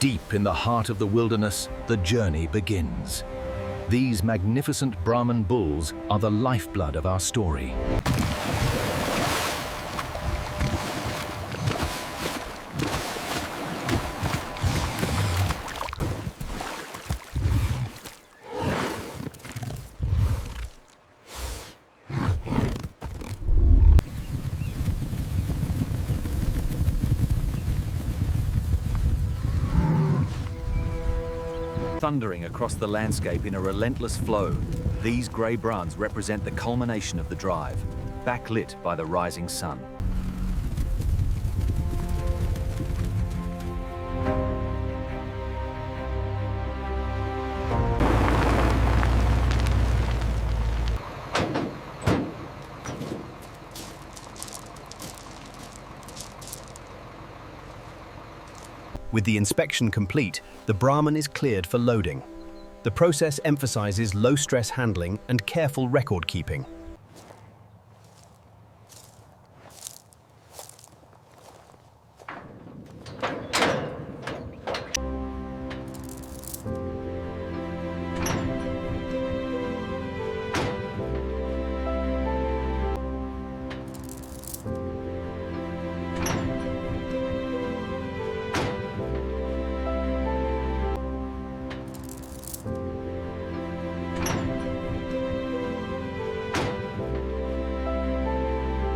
Deep in the heart of the wilderness, the journey begins. These magnificent Brahman bulls are the lifeblood of our story. Thundering across the landscape in a relentless flow, these grey Brahmans represent the culmination of the drive, backlit by the rising sun. With the inspection complete, the Brahman is cleared for loading. The process emphasizes low-stress handling and careful record keeping.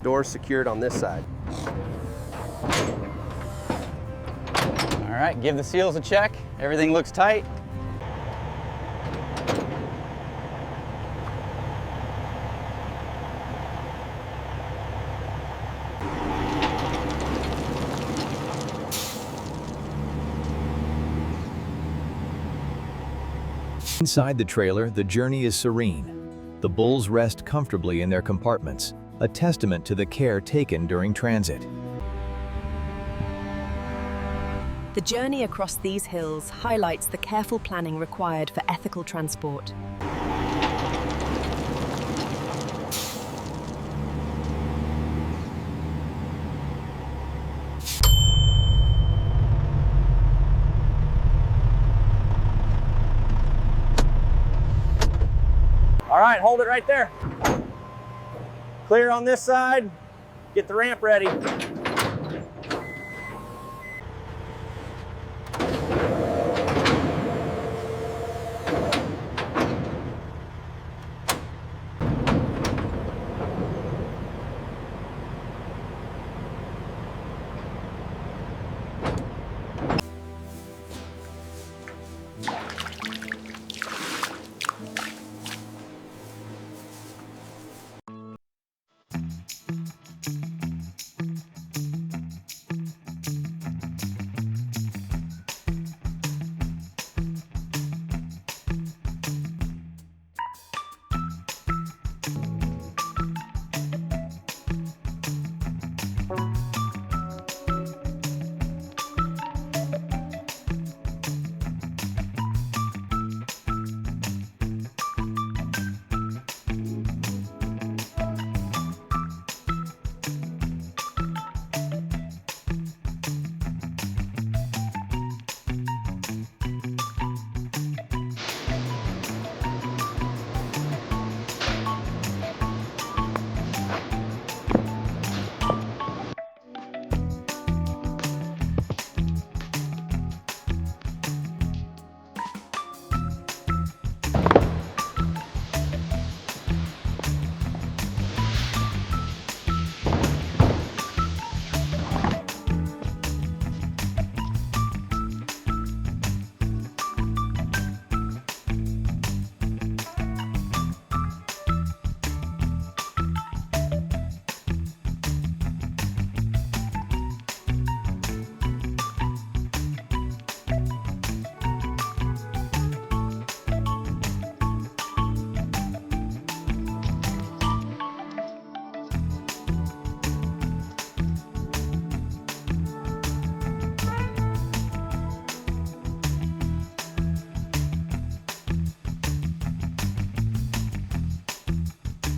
Doors secured on this side. All right, give the seals a check. Everything looks tight. Inside the trailer, the journey is serene. The bulls rest comfortably in their compartments, a testament to the care taken during transit. The journey across these hills highlights the careful planning required for ethical transport. All right, hold it right there. Clear on this side. Get the ramp ready.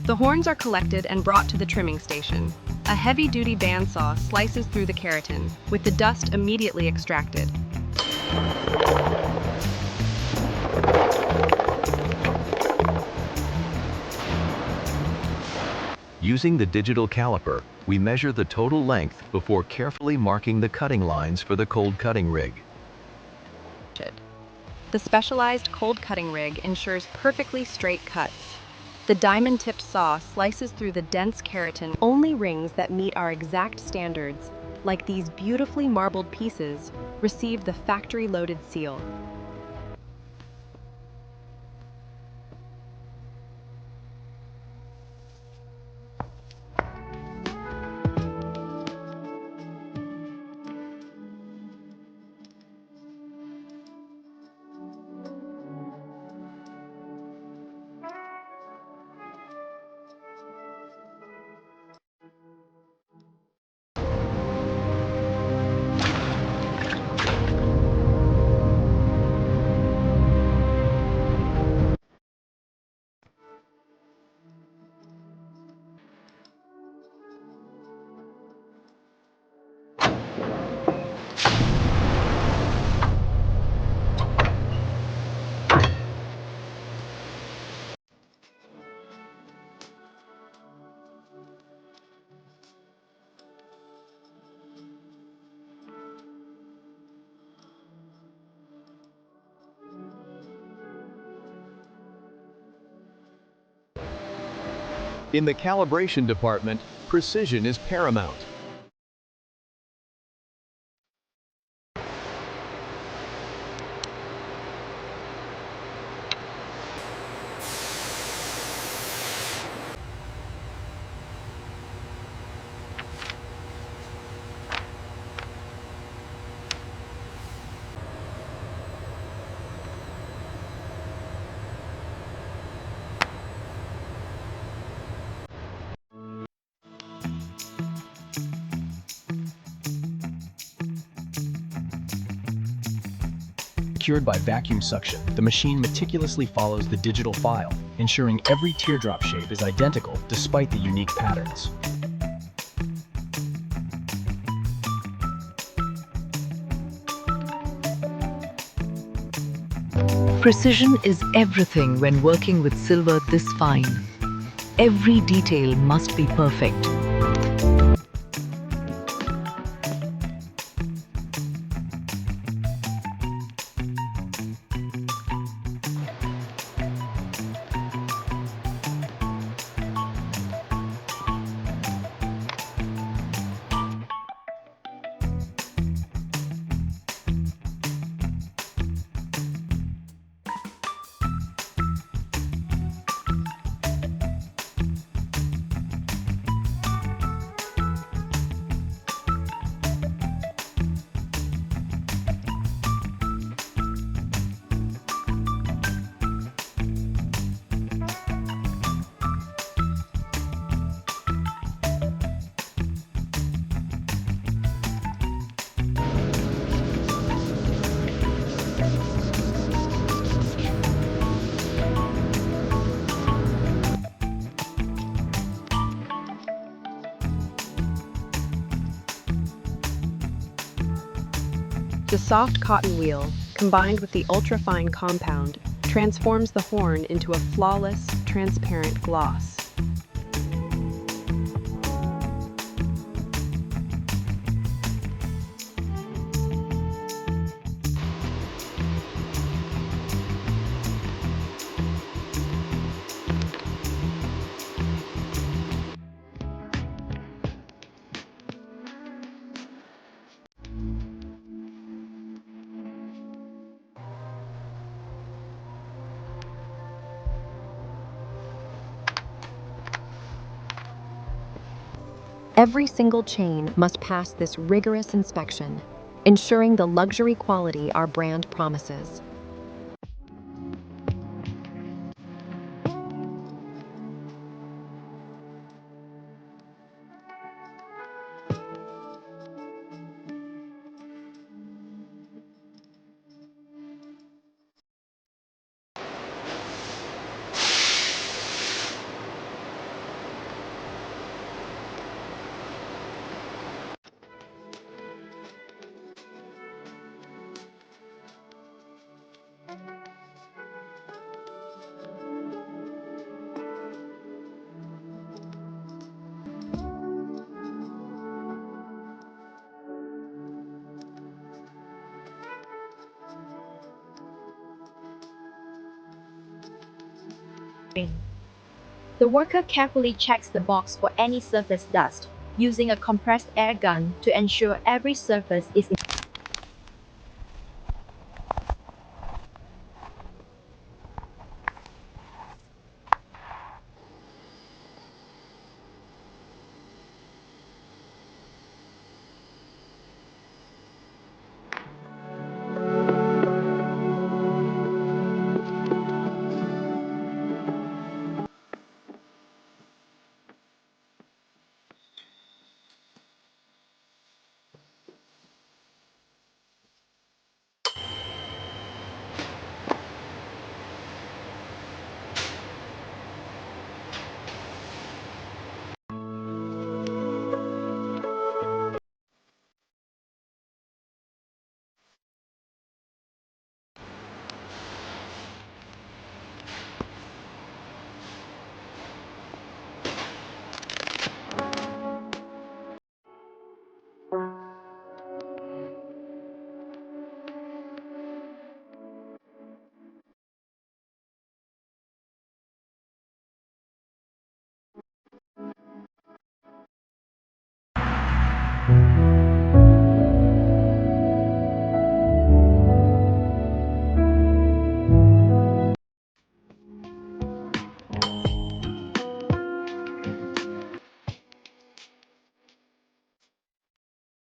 The horns are collected and brought to the trimming station. A heavy-duty bandsaw slices through the keratin, with the dust immediately extracted. Using the digital caliper, we measure the total length before carefully marking the cutting lines for the cold cutting rig. The specialized cold cutting rig ensures perfectly straight cuts. The diamond-tipped saw slices through the dense keratin. Only rings that meet our exact standards, like these beautifully marbled pieces, receive the factory-loaded seal. In the calibration department, precision is paramount. Secured by vacuum suction, the machine meticulously follows the digital file, ensuring every teardrop shape is identical despite the unique patterns. Precision is everything when working with silver this fine. Every detail must be perfect. The soft cotton wheel, combined with the ultrafine compound, transforms the horn into a flawless, transparent gloss. Every single chain must pass this rigorous inspection, ensuring the luxury quality our brand promises. The worker carefully checks the box for any surface dust, using a compressed air gun to ensure every surface is